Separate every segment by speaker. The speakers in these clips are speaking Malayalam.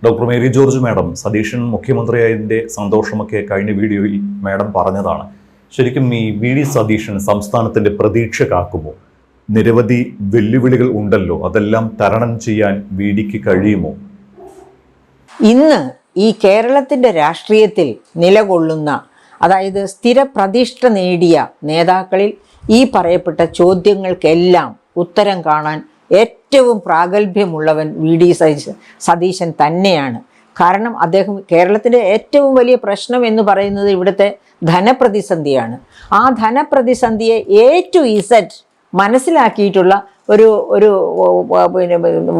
Speaker 1: Doctor Mary George madam Satheesan മുഖ്യമന്ത്രിയായതിൻ്റെ സന്തോഷമൊക്കെ കഴിഞ്ഞ വീഡിയോയിൽ മാഡം പറഞ്ഞതാണ്. ശരിക്കും ഈ വി ഡി സതീശൻ സംസ്ഥാനത്തിൻ്റെ പ്രതീക്ഷ കാക്കുമോ? നിരവധി വെല്ലുവിളികൾ ഉണ്ടല്ലോ, അതെല്ലാം തരണം ചെയ്യാൻ വി ഡിക്ക് കഴിയുമോ?
Speaker 2: ഇന്ന് ഈ കേരളത്തിൻ്റെ രാഷ്ട്രീയത്തിൽ നിലകൊള്ളുന്ന, അതായത് സ്ഥിരപ്രതിഷ്ഠ നേടിയ നേതാക്കളിൽ ഈ പറയപ്പെട്ട ചോദ്യങ്ങൾക്കെല്ലാം ഉത്തരം കാണാൻ ഏറ്റവും പ്രാഗൽഭ്യമുള്ളവൻ വി ഡി സതീശൻ തന്നെയാണ്. കാരണം അദ്ദേഹം, കേരളത്തിൻ്റെ ഏറ്റവും വലിയ പ്രശ്നം എന്ന് പറയുന്നത് ഇവിടുത്തെ ധനപ്രതിസന്ധിയാണ്. ആ ധനപ്രതിസന്ധിയെ A to Z മനസ്സിലാക്കിയിട്ടുള്ള ഒരു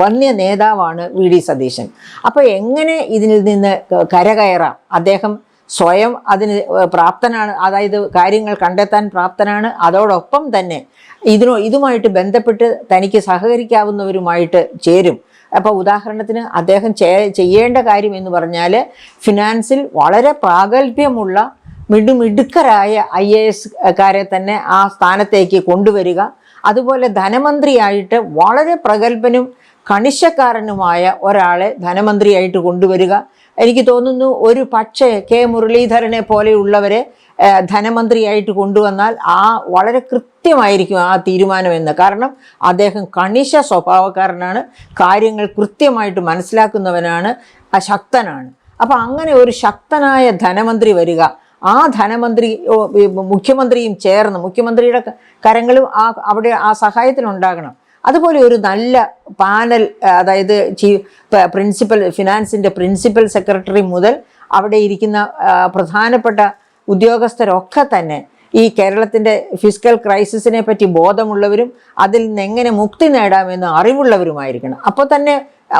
Speaker 2: വന്യ നേതാവാണ് വി ഡി സതീശൻ. അപ്പോൾ എങ്ങനെ ഇതിൽ നിന്ന് കരകയറാം? അദ്ദേഹം സ്വയം അതിന് പ്രാപ്തനാണ്, അതായത് കാര്യങ്ങൾ കണ്ടെത്താൻ പ്രാപ്തനാണ്. അതോടൊപ്പം തന്നെ ഇതുമായിട്ട് ബന്ധപ്പെട്ട് തനിക്ക് സഹകരിക്കാവുന്നവരുമായിട്ട് ചേരും. അപ്പോൾ ഉദാഹരണത്തിന് അദ്ദേഹം ചെയ്യേണ്ട കാര്യം എന്ന് പറഞ്ഞാൽ ഫിനാൻസിൽ വളരെ പ്രാഗൽഭ്യമുള്ള മിടുക്കരായ IAS കാരെ തന്നെ ആ സ്ഥാനത്തേക്ക് കൊണ്ടുവരിക. അതുപോലെ ധനമന്ത്രിയായിട്ട് വളരെ പ്രഗത്ഭനും കണിശക്കാരനുമായ ഒരാളെ ധനമന്ത്രിയായിട്ട് കൊണ്ടുവരിക. എനിക്ക് തോന്നുന്നു ഒരു പക്ഷേ K മുരളീധരനെ പോലെയുള്ളവരെ ധനമന്ത്രിയായിട്ട് കൊണ്ടുവന്നാൽ വളരെ കൃത്യമായിരിക്കും ആ തീരുമാനമെന്ന്. കാരണം അദ്ദേഹം കണിശ സ്വഭാവക്കാരനാണ്, കാര്യങ്ങൾ കൃത്യമായിട്ട് മനസ്സിലാക്കുന്നവനാണ്, ശക്തനാണ്. അപ്പം അങ്ങനെ ഒരു ശക്തനായ ധനമന്ത്രി വരിക. ആ ധനമന്ത്രി മുഖ്യമന്ത്രിയും ചേർന്ന്, മുഖ്യമന്ത്രിയുടെ കരങ്ങളും അവിടെ ആ സഹായത്തിനുണ്ടാകണം. അതുപോലെ ഒരു നല്ല പാനൽ, അതായത് ഫിനാൻസിൻ്റെ പ്രിൻസിപ്പൽ സെക്രട്ടറി മുതൽ അവിടെ ഇരിക്കുന്ന പ്രധാനപ്പെട്ട ഉദ്യോഗസ്ഥരൊക്കെ തന്നെ ഈ കേരളത്തിൻ്റെ ഫിസ്ക്കൽ ക്രൈസിസിനെ പറ്റി ബോധമുള്ളവരും അതിൽ നിന്ന് എങ്ങനെ മുക്തി നേടാമെന്ന് അറിവുള്ളവരുമായിരിക്കണം. അപ്പോൾ തന്നെ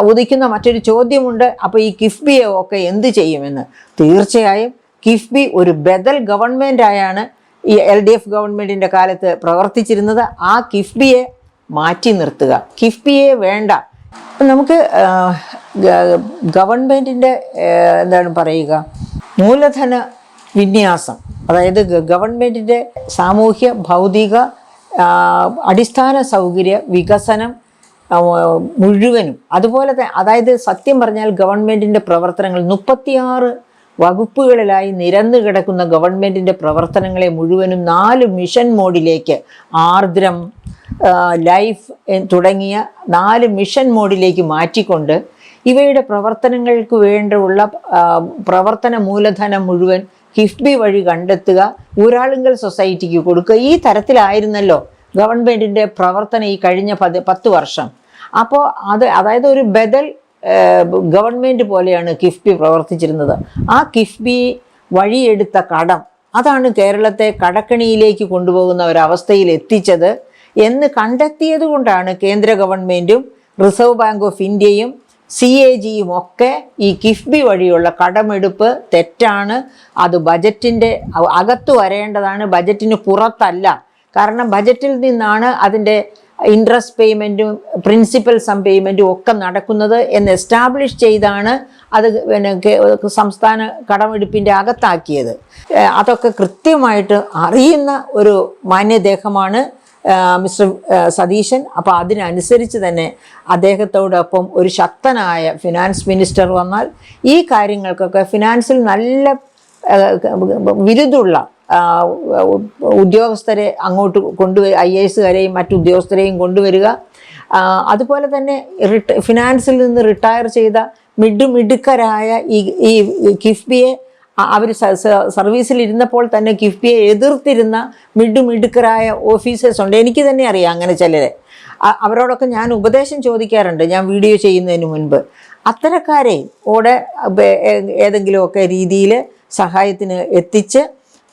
Speaker 2: ഉദിക്കുന്ന മറ്റൊരു ചോദ്യമുണ്ട്, അപ്പോൾ ഈ കിഫ്ബിയെ ഒക്കെ എന്ത് ചെയ്യുമെന്ന്. തീർച്ചയായും കിഫ്ബി ഒരു ബദൽ ഗവൺമെൻറ്റായാണ് ഈ LDF ഗവൺമെൻറ്റിൻ്റെ കാലത്ത് പ്രവർത്തിച്ചിരുന്നത്. ആ കിഫ്ബിയെ മാറ്റി നിർത്തുക, കിഫ്ബിയെ വേണ്ട. നമുക്ക് ഗവൺമെൻറ്റിൻ്റെ എന്താണ് പറയുക, മൂലധന വിന്യാസം, അതായത് ഗവൺമെൻറ്റിൻ്റെ സാമൂഹ്യ ഭൗതിക അടിസ്ഥാന സൗകര്യ വികസനം മുഴുവനും, അതുപോലെ തന്നെ, അതായത് സത്യം പറഞ്ഞാൽ ഗവൺമെൻറ്റിൻ്റെ പ്രവർത്തനങ്ങൾ 36 വകുപ്പുകളിലായി നിരന്നു കിടക്കുന്ന ഗവൺമെൻറ്റിൻ്റെ പ്രവർത്തനങ്ങളെ മുഴുവനും 4 മിഷൻ മോഡിലേക്ക്, ആർദ്രം, ലൈഫ് തുടങ്ങിയ 4 മിഷൻ മോഡിലേക്ക് മാറ്റിക്കൊണ്ട് ഇവയുടെ പ്രവർത്തനങ്ങൾക്ക് വേണ്ടിയുള്ള പ്രവർത്തന മൂലധനം മുഴുവൻ കിഫ്ബി വഴി കണ്ടെത്തുക, ഊരാളുങ്കൽ സൊസൈറ്റിക്ക് കൊടുക്കുക. ഈ തരത്തിലായിരുന്നല്ലോ ഗവൺമെൻറ്റിൻ്റെ പ്രവർത്തനം ഈ കഴിഞ്ഞ 10 വർഷം. അപ്പോൾ അതായത് ഒരു ബദൽ ഗവൺമെൻറ് പോലെയാണ് കിഫ്ബി പ്രവർത്തിച്ചിരുന്നത്. ആ കിഫ്ബി വഴിയെടുത്ത കടം, അതാണ് കേരളത്തെ കടക്കണിയിലേക്ക് കൊണ്ടുപോകുന്ന ഒരവസ്ഥയിൽ എത്തിച്ചത് എന്ന് കണ്ടെത്തിയത് കൊണ്ടാണ് കേന്ദ്ര ഗവൺമെൻറ്റും റിസർവ് ബാങ്ക് ഓഫ് ഇന്ത്യയും CAGയും ഒക്കെ ഈ കിഫ്ബി വഴിയുള്ള കടമെടുപ്പ് തെറ്റാണ്, അത് ബജറ്റിൻ്റെ അകത്ത് വരേണ്ടതാണ്, ബജറ്റിന് പുറത്തല്ല. കാരണം ബജറ്റിൽ നിന്നാണ് അതിൻ്റെ ഇൻട്രസ്റ്റ് പേയ്മെൻറ്റും പ്രിൻസിപ്പൽ സം പേയ്മെൻറ്റും ഒക്കെ നടക്കുന്നത് എന്ന് എസ്റ്റാബ്ലിഷ് ചെയ്താണ് അത് സംസ്ഥാന കടമെടുപ്പിൻ്റെ അകത്താക്കിയത്. അതൊക്കെ കൃത്യമായിട്ട് അറിയുന്ന ഒരു മാന്യദേഹമാണ് മിസ്റ്റർ സതീശൻ. അപ്പോൾ അതിനനുസരിച്ച് തന്നെ അദ്ദേഹത്തോടൊപ്പം ഒരു ശക്തനായ ഫിനാൻസ് മിനിസ്റ്റർ വന്നാൽ ഈ കാര്യങ്ങൾക്കൊക്കെ ഫിനാൻസിൽ നല്ല വിരുദ്ധുള്ള ഉദ്യോഗസ്ഥരെ അങ്ങോട്ട് IAS കാരെയും മറ്റു ഉദ്യോഗസ്ഥരെയും കൊണ്ടുവരിക. അതുപോലെ തന്നെ ഫിനാൻസിൽ നിന്ന് റിട്ടയർ ചെയ്ത മിടുക്കരായ ഈ കിഫ്ബിയെ, അവർ സർവീസിലിരുന്നപ്പോൾ തന്നെ കിഫ്ബിയെ എതിർത്തിരുന്ന മിടുക്കരായ ഓഫീസേഴ്സ് ഉണ്ട്. എനിക്ക് തന്നെ അറിയാം അങ്ങനെ ചിലരെ. അവരോടൊക്കെ ഞാൻ ഉപദേശം ചോദിക്കാറുണ്ട് ഞാൻ വീഡിയോ ചെയ്യുന്നതിന് മുൻപ്. അത്തരക്കാരെ കൂടെ ഏതെങ്കിലുമൊക്കെ രീതിയിൽ സഹായത്തിന് എത്തിച്ച്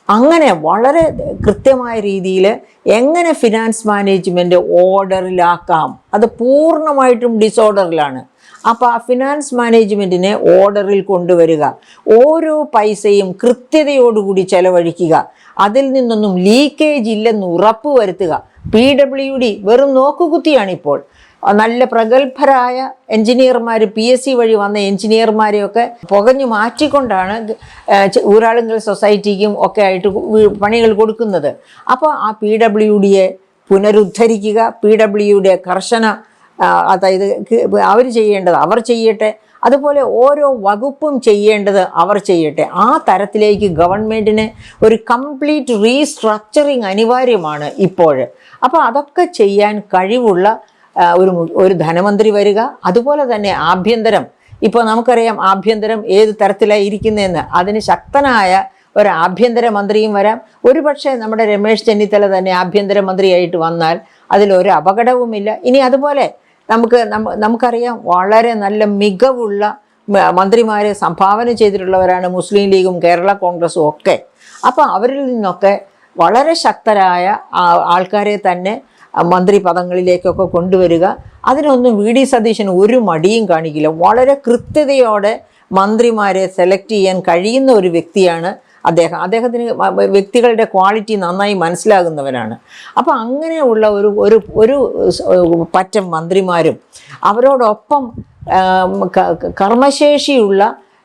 Speaker 2: അങ്ങനെ വളരെ കൃത്യമായ രീതിയിൽ എങ്ങനെ ഫിനാൻസ് മാനേജ്മെൻറ്റ് ഓർഡറിലാക്കാം. അത് പൂർണ്ണമായിട്ടും ഡിസോർഡറിലാണ്. അപ്പോൾ ആ ഫിനാൻസ് മാനേജ്മെൻറ്റിനെ ഓർഡറിൽ കൊണ്ടുവരിക, ഓരോ പൈസയും കൃത്യതയോടുകൂടി ചെലവഴിക്കുക, അതിൽ നിന്നൊന്നും ലീക്കേജ് ഇല്ലെന്ന് ഉറപ്പ് വരുത്തുക. PWD വെറും നോക്കുകുത്തിയാണിപ്പോൾ. നല്ല പ്രഗത്ഭരായ എൻജിനീയർമാർ, PSC വഴി വന്ന എൻജിനീയർമാരെയൊക്കെ പുകഞ്ഞു മാറ്റിക്കൊണ്ടാണ് ഊരാളുങ്കൽ സൊസൈറ്റിക്കും ഒക്കെ ആയിട്ട് പണികൾ കൊടുക്കുന്നത്. അപ്പോൾ ആ PWDയെ പുനരുദ്ധരിക്കുക, PWD കർശന, അതായത് അവർ ചെയ്യേണ്ടത് അവർ ചെയ്യട്ടെ. അതുപോലെ ഓരോ വകുപ്പും ചെയ്യേണ്ടത് അവർ ചെയ്യട്ടെ. ആ തരത്തിലേക്ക് ഗവൺമെൻറ്റിന് ഒരു കംപ്ലീറ്റ് റീസ്ട്രക്ചറിങ് അനിവാര്യമാണ് ഇപ്പോൾ. അപ്പോൾ അതൊക്കെ ചെയ്യാൻ കഴിവുള്ള ഒരു ധനമന്ത്രി വരിക. അതുപോലെ തന്നെ ആഭ്യന്തരം, ഇപ്പോൾ നമുക്കറിയാം ആഭ്യന്തരം ഏത് തരത്തിലാണ് ഇരിക്കുന്നതെന്ന്. അതിന് ശക്തനായ ഒരു ആഭ്യന്തര മന്ത്രിയും വരാം. ഒരുപക്ഷെ നമ്മുടെ രമേശ് ചെന്നിത്തല തന്നെ ആഭ്യന്തരമന്ത്രിയായിട്ട് വന്നാൽ അതിലൊരു അപകടവുമില്ല. ഇനി അതുപോലെ നമുക്കറിയാം വളരെ നല്ല മികവുള്ള മന്ത്രിമാരെ സംഭാവന ചെയ്തിട്ടുള്ളവരാണ് മുസ്ലിം ലീഗും കേരള കോൺഗ്രസും ഒക്കെ. അപ്പോൾ അവരിൽ നിന്നൊക്കെ വളരെ ശക്തരായ ആൾക്കാരെ തന്നെ മന്ത്രി പദങ്ങളിലേക്കൊക്കെ കൊണ്ടുവരിക. അതിനൊന്നും വി.ഡി. സതീശൻ ഒരു മടിയും കാണിക്കില്ല. വളരെ കൃത്യതയോടെ മന്ത്രിമാരെ സെലക്ട് ചെയ്യാൻ കഴിയുന്ന ഒരു വ്യക്തിയാണ് അദ്ദേഹം. അദ്ദേഹത്തിന് വ്യക്തികളുടെ ക്വാളിറ്റി നന്നായി മനസ്സിലാകുന്നവരാണ്. അപ്പോൾ അങ്ങനെയുള്ള ഒരു പറ്റം മന്ത്രിമാരും അവരോടൊപ്പം കർമ്മശേഷിയുള്ള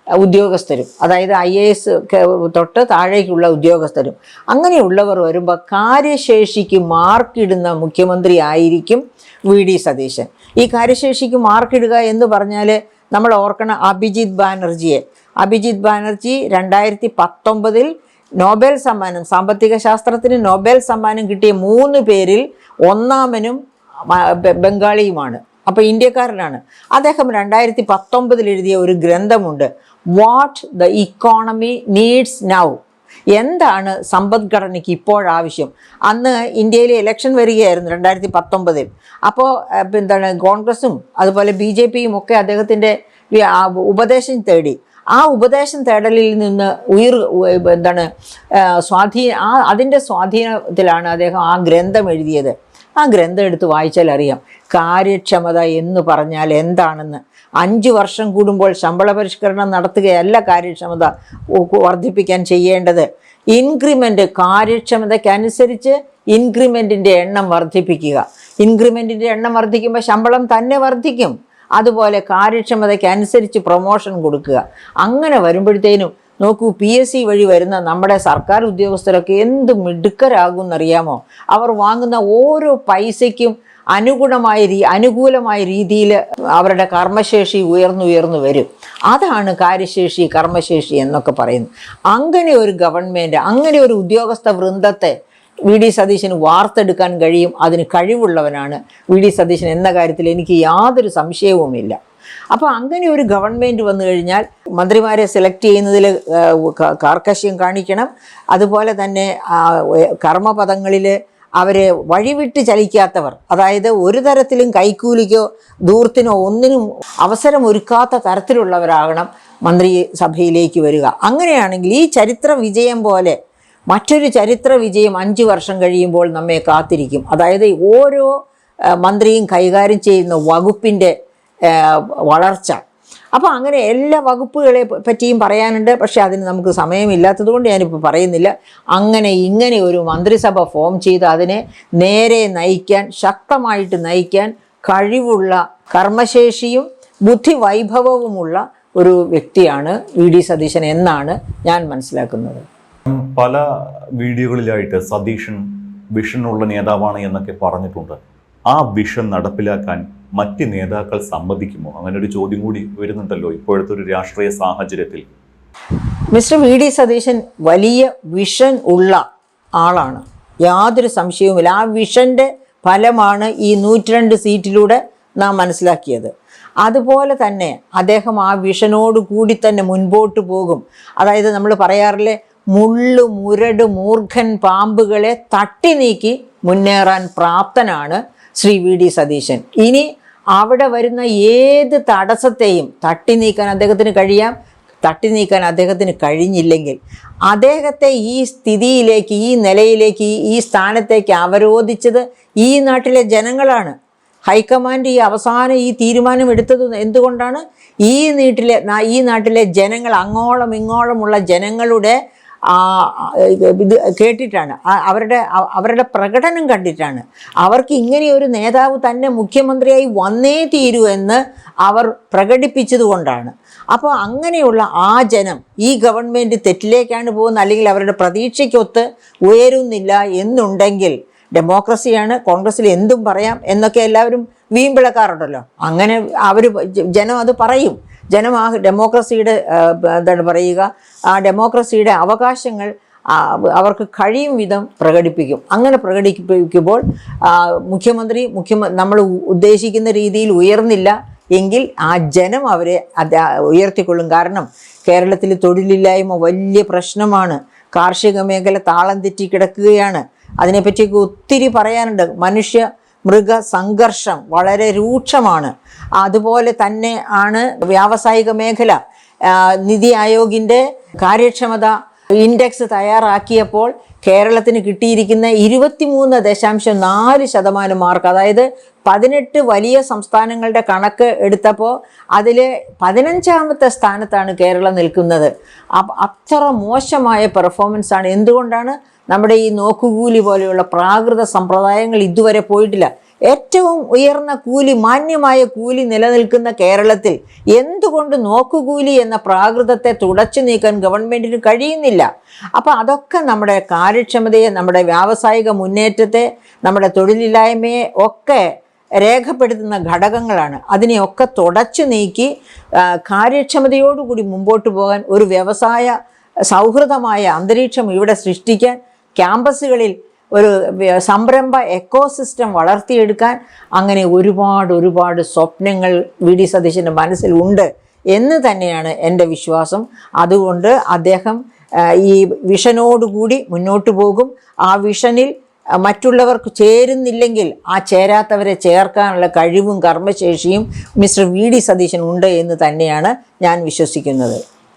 Speaker 2: ഉദ്യോഗസ്ഥരും, അതായത് IAS തൊട്ട് താഴേക്കുള്ള ഉദ്യോഗസ്ഥരും, അങ്ങനെയുള്ളവർ വരുമ്പോൾ കാര്യശേഷിക്ക് മാർക്കിടുന്ന മുഖ്യമന്ത്രി ആയിരിക്കും വി.ഡി. സതീശൻ. ഈ കാര്യശേഷിക്ക് മാർക്കിടുക എന്ന് പറഞ്ഞാൽ നമ്മൾ ഓർക്കണം അഭിജിത് ബാനർജിയെ. അഭിജിത് ബാനർജി 2019 നോബൽ സമ്മാനം, സാമ്പത്തിക ശാസ്ത്രത്തിന് നോബൽ സമ്മാനം കിട്ടിയ 3 പേരിൽ ഒന്നാമനും ബംഗാളിയുമാണ്. അപ്പോൾ ഇന്ത്യക്കാരനാണ്. അദ്ദേഹം 2019 എഴുതിയ ഒരു ഗ്രന്ഥമുണ്ട്, what the economy needs now. എന്താണ് സമ്പദ്ഘടനയ്ക്ക് ഇപ്പോഴാവശ്യം? അന്ന് ഇന്ത്യയിൽ ഇലക്ഷൻ വരികയായിരുന്നു 2019. അപ്പോൾ കോൺഗ്രസും അതുപോലെ BJPയും ഒക്കെ അദ്ദേഹത്തിൻ്റെ ഉപദേശം തേടി. ആ ഉപദേശം തേടലിൽ നിന്ന് അതിൻ്റെ സ്വാധീനത്തിലാണ് അദ്ദേഹം ആ ഗ്രന്ഥം എഴുതിയത്. ആ ഗ്രന്ഥം എടുത്ത് വായിച്ചാൽ അറിയാം കാര്യക്ഷമത എന്ന് പറഞ്ഞാൽ എന്താണെന്ന്. 5 വർഷം കൂടുമ്പോൾ ശമ്പള പരിഷ്കരണം നടത്തുകയല്ല കാര്യക്ഷമത വർദ്ധിപ്പിക്കാൻ ചെയ്യേണ്ടത്. ഇൻക്രിമെൻ്റ്, കാര്യക്ഷമതയ്ക്കനുസരിച്ച് ഇൻക്രിമെൻറ്റിൻ്റെ എണ്ണം വർദ്ധിപ്പിക്കുക. ഇൻക്രിമെൻറ്റിൻ്റെ എണ്ണം വർദ്ധിക്കുമ്പോൾ ശമ്പളം തന്നെ വർദ്ധിക്കും. അതുപോലെ കാര്യക്ഷമതയ്ക്കനുസരിച്ച് പ്രൊമോഷൻ കൊടുക്കുക. അങ്ങനെ വരുമ്പോഴത്തേനും നോക്കൂ, PSC വഴി വരുന്ന നമ്മുടെ സർക്കാർ ഉദ്യോഗസ്ഥരൊക്കെ എന്ത് മിടുക്കരാകുമെന്നറിയാമോ? അവർ വാങ്ങുന്ന ഓരോ പൈസയ്ക്കും അനുകൂലമായ രീതിയിൽ അവരുടെ കർമ്മശേഷി ഉയർന്നു വരും. അതാണ് കാര്യശേഷി, കർമ്മശേഷി എന്നൊക്കെ പറയുന്നത്. അങ്ങനെ ഒരു ഗവൺമെൻറ്, അങ്ങനെ ഒരു ഉദ്യോഗസ്ഥ വൃന്ദത്തെ വി.ഡി. സതീശന് വാർത്തെടുക്കാൻ കഴിയും. അതിന് കഴിവുള്ളവനാണ് വി.ഡി. സതീശൻ എന്ന കാര്യത്തിൽ എനിക്ക് യാതൊരു സംശയവുമില്ല. അപ്പോൾ അങ്ങനെ ഒരു ഗവൺമെൻറ് വന്നു കഴിഞ്ഞാൽ മന്ത്രിമാരെ സെലക്ട് ചെയ്യുന്നതിൽ കാർക്കശ്യം കാണിക്കണം. അതുപോലെ തന്നെ കർമ്മപദങ്ങളിൽ അവരെ വഴിവിട്ട് ചലിക്കാത്തവർ, അതായത് ഒരു തരത്തിലും കൈക്കൂലിക്കോ ധൂർത്തിനോ ഒന്നിനും അവസരം ഒരുക്കാത്ത തരത്തിലുള്ളവരാകണം മന്ത്രിസഭയിലേക്ക് വരിക. അങ്ങനെയാണെങ്കിൽ ഈ ചരിത്ര വിജയം പോലെ മറ്റൊരു ചരിത്ര വിജയം 5 വർഷം കഴിയുമ്പോൾ നമ്മെ കാത്തിരിക്കും. അതായത് ഓരോ മന്ത്രിയും കൈകാര്യം ചെയ്യുന്ന വകുപ്പിൻ്റെ വളർച്ച. അപ്പോൾ അങ്ങനെ എല്ലാ വകുപ്പുകളെ പറ്റിയും പറയാനുണ്ട്. പക്ഷേ അതിന് നമുക്ക് സമയമില്ലാത്തത് കൊണ്ട് ഞാനിപ്പോൾ പറയുന്നില്ല. ഇങ്ങനെ ഒരു മന്ത്രിസഭ ഫോം ചെയ്ത് അതിനെ നേരെ നയിക്കാൻ, ശക്തമായിട്ട് നയിക്കാൻ കഴിവുള്ള, കർമ്മശേഷിയും ബുദ്ധിവൈഭവവുമുള്ള ഒരു വ്യക്തിയാണ് വി.ഡി. സതീശൻ എന്നാണ് ഞാൻ മനസ്സിലാക്കുന്നത്.
Speaker 1: പല വീഡിയോകളിലായിട്ട് സതീശൻ വിഷനുള്ള നേതാവാണ് എന്നൊക്കെ പറഞ്ഞിട്ടുണ്ട്. ആ വിഷൻ നടപ്പിലാക്കാൻ മറ്റ് നേതാക്കൾ സമ്മതിക്കുമോ? അങ്ങനെ ഒരു ചോദ്യം കൂടി വരുന്നുണ്ടല്ലോ ഇപ്പോഴത്തെ ഒരു രാഷ്ട്രീയ സാഹചര്യത്തിൽ.
Speaker 2: Mister VD. സതീശൻ വലിയ വിഷൻ ഉള്ള ആളാണ്, യാതൊരു സംശയവുമില്ല. ആ വിഷൻ്റെ ഫലമാണ് ഈ 102 സീറ്റിലൂടെ നാം മനസ്സിലാക്കിയത്. അതുപോലെ തന്നെ അദ്ദേഹം ആ വിഷനോട് കൂടി തന്നെ മുൻപോട്ട് പോകും. അതായത് നമ്മൾ പറയാറില്ലേ, മുരട് മൂർഖൻ പാമ്പുകളെ തട്ടി നീക്കി മുന്നേറാൻ പ്രാപ്തനാണ് ശ്രീ വി.ഡി. സതീശൻ. ഇനി അവിടെ വരുന്ന ഏത് തടസ്സത്തെയും തട്ടി നീക്കാൻ അദ്ദേഹത്തിന് കഴിയാം. തട്ടി നീക്കാൻ അദ്ദേഹത്തിന് കഴിഞ്ഞില്ലെങ്കിൽ അദ്ദേഹത്തെ ഈ സ്ഥിതിയിലേക്ക്, ഈ നിലയിലേക്ക്, ഈ സ്ഥാനത്തേക്ക് അവരോധിച്ചത് ഈ നാട്ടിലെ ജനങ്ങളാണ്. ഹൈക്കമാൻഡ് അവസാനം ഈ തീരുമാനം എടുത്തത് എന്തുകൊണ്ടാണ്? ഈ നാട്ടിലെ ജനങ്ങൾ, അങ്ങോളം ഇങ്ങോളമുള്ള ജനങ്ങളുടെ ഇത് കേട്ടിട്ടാണ്, അവരുടെ പ്രകടനം കണ്ടിട്ടാണ്. അവർക്ക് ഇങ്ങനെയൊരു നേതാവ് തന്നെ മുഖ്യമന്ത്രിയായി വന്നേ തീരൂ എന്ന് അവർ പ്രകടിപ്പിച്ചതുകൊണ്ടാണ്. അപ്പോൾ അങ്ങനെയുള്ള ആ ജനം ഈ ഗവൺമെൻറ് തെറ്റിലേക്കാണ് പോകുന്നത്, അല്ലെങ്കിൽ അവരുടെ പ്രതീക്ഷയ്ക്കൊത്ത് ഉയരുന്നില്ല എന്നുണ്ടെങ്കിൽ, ഡെമോക്രസിയാണ്, കോൺഗ്രസ്സിൽ എന്തും പറയാം എന്നൊക്കെ എല്ലാവരും വീമ്പിളക്കാറുണ്ടല്ലോ, അങ്ങനെ ജനം അത് പറയും. ജനം ആ ഡെമോക്രസിയുടെ എന്താണ് പറയുക, ആ ഡെമോക്രസിയുടെ അവകാശങ്ങൾ അവർക്ക് കഴിയും വിധം പ്രകടിപ്പിക്കും. അങ്ങനെ പ്രകടിപ്പിക്കുമ്പോൾ മുഖ്യമന്ത്രി നമ്മൾ ഉദ്ദേശിക്കുന്ന രീതിയിൽ ഉയർന്നില്ല എങ്കിൽ ആ ജനം അവരെ ഉയർത്തിക്കൊള്ളും. കാരണം കേരളത്തിൽ തൊഴിലില്ലായ്മ വലിയ പ്രശ്നമാണ്. കാർഷിക മേഖല താളം തെറ്റി കിടക്കുകയാണ്. അതിനെപ്പറ്റിയൊക്കെ ഒത്തിരി പറയാനുണ്ട്. മനുഷ്യ മൃഗ സംഘർഷം വളരെ രൂക്ഷമാണ്. അതുപോലെ തന്നെ ആണ് വ്യാവസായിക മേഖല. നിതി ആയോഗിൻ്റെ കാര്യക്ഷമത ഇൻഡെക്സ് തയ്യാറാക്കിയപ്പോൾ കേരളത്തിന് കിട്ടിയിരിക്കുന്ന 23.4% മാർക്ക്, അതായത് 18 വലിയ സംസ്ഥാനങ്ങളുടെ കണക്ക് എടുത്തപ്പോൾ അതിൽ 15ാമത്തെ സ്ഥാനത്താണ് കേരളം നിൽക്കുന്നത്. അത്ര മോശമായ പെർഫോമൻസാണ്. എന്തുകൊണ്ടാണ്? നമ്മുടെ ഈ നോക്കുകൂലി പോലെയുള്ള പ്രാകൃത സമ്പ്രദായങ്ങൾ ഇതുവരെ പോയിട്ടില്ല. ഏറ്റവും ഉയർന്ന കൂലി, മാന്യമായ കൂലി നിലനിൽക്കുന്ന കേരളത്തിൽ എന്തുകൊണ്ട് നോക്കുകൂലി എന്ന പ്രാകൃതത്തെ തുടച്ചു നീക്കാൻ ഗവൺമെൻറ്റിന് കഴിയുന്നില്ല? അപ്പോൾ അതൊക്കെ നമ്മുടെ കാര്യക്ഷമതയെ, നമ്മുടെ വ്യാവസായിക മുന്നേറ്റത്തെ, നമ്മുടെ തൊഴിലില്ലായ്മയെ ഒക്കെ രേഖപ്പെടുത്തുന്ന ഘടകങ്ങളാണ്. അതിനെയൊക്കെ തുടച്ചു നീക്കി കാര്യക്ഷമതയോടുകൂടി മുമ്പോട്ട് പോകാൻ ഒരു വ്യവസായ സൗഹൃദമായ അന്തരീക്ഷം ഇവിടെ സൃഷ്ടിക്കാൻ, ക്യാമ്പസുകളിൽ ഒരു സംരംഭ എക്കോസിസ്റ്റം വളർത്തിയെടുക്കാൻ, അങ്ങനെ ഒരുപാട് സ്വപ്നങ്ങൾ വി.ഡി. സതീശൻ്റെ മനസ്സിലുണ്ട് എന്ന് തന്നെയാണ് എൻ്റെ വിശ്വാസം. അതുകൊണ്ട് അദ്ദേഹം ഈ വിഷനോടുകൂടി മുന്നോട്ട് പോകും. ആ വിഷനിൽ മറ്റുള്ളവർക്ക് ചേരുന്നില്ലെങ്കിൽ ആ ചേരാത്തവരെ ചേർക്കാനുള്ള കഴിവും കർമ്മശേഷിയും മിസ്റ്റർ വി.ഡി. സതീശൻ ഉണ്ട് എന്ന് തന്നെയാണ് ഞാൻ വിശ്വസിക്കുന്നത്.